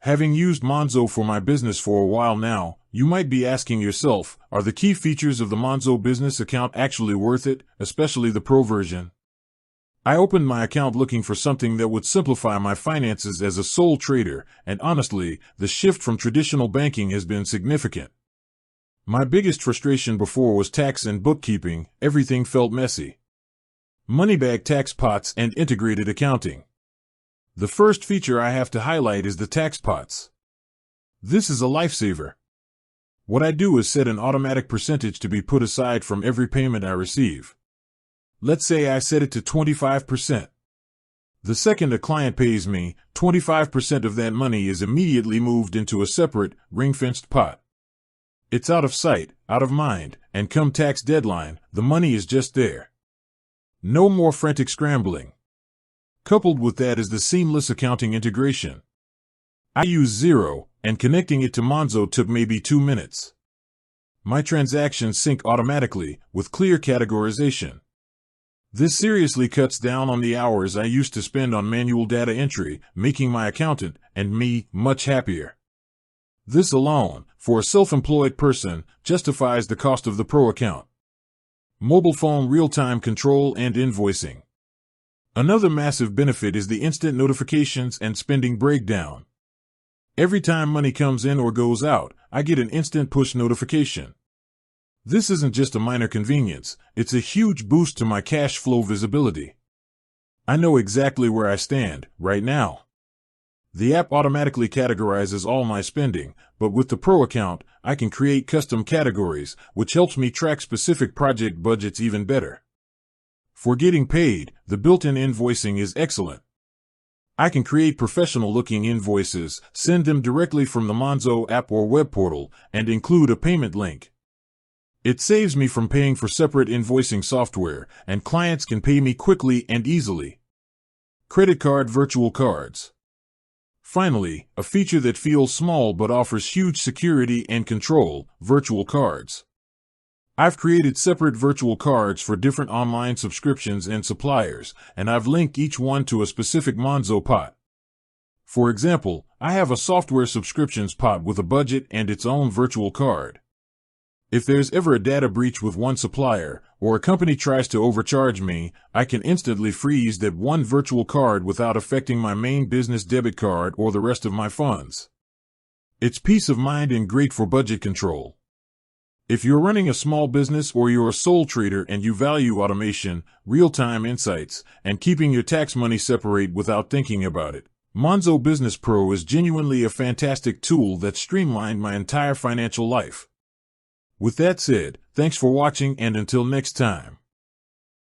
Having used Monzo for my business for a while now, you might be asking yourself, are the key features of the Monzo Business Account actually worth it, especially the Pro version? I opened my account looking for something that would simplify my finances as a sole trader, and honestly, the shift from traditional banking has been significant. My biggest frustration before was tax and bookkeeping. Everything felt messy. Moneybag tax pots and integrated accounting. The first feature I have to highlight is the tax pots. This is a lifesaver. What I do is set an automatic percentage to be put aside from every payment I receive. Let's say I set it to 25%. The second a client pays me, 25% of that money is immediately moved into a separate, ring-fenced pot. It's out of sight, out of mind, and come tax deadline, the money is just there. No more frantic scrambling. Coupled with that is the seamless accounting integration. I use Xero, and connecting it to Monzo took maybe 2 minutes. My transactions sync automatically, with clear categorization. This seriously cuts down on the hours I used to spend on manual data entry, making my accountant, and me, much happier. This alone, for a self-employed person, justifies the cost of the Pro account. Mobile phone real-time control and invoicing. Another massive benefit is the instant notifications and spending breakdown. Every time money comes in or goes out, I get an instant push notification. This isn't just a minor convenience, it's a huge boost to my cash flow visibility. I know exactly where I stand, right now. The app automatically categorizes all my spending, but with the Pro account, I can create custom categories, which helps me track specific project budgets even better. For getting paid, the built-in invoicing is excellent. I can create professional-looking invoices, send them directly from the Monzo app or web portal, and include a payment link. It saves me from paying for separate invoicing software, and clients can pay me quickly and easily. Credit card virtual cards. Finally, a feature that feels small but offers huge security and control, virtual cards. I've created separate virtual cards for different online subscriptions and suppliers, and I've linked each one to a specific Monzo pot. For example, I have a software subscriptions pot with a budget and its own virtual card. If there's ever a data breach with one supplier, or a company tries to overcharge me, I can instantly freeze that one virtual card without affecting my main business debit card or the rest of my funds. It's peace of mind and great for budget control. If you're running a small business or you're a sole trader and you value automation, real-time insights, and keeping your tax money separate without thinking about it, Monzo Business Pro is genuinely a fantastic tool that streamlined my entire financial life. With that said, thanks for watching, and until next time.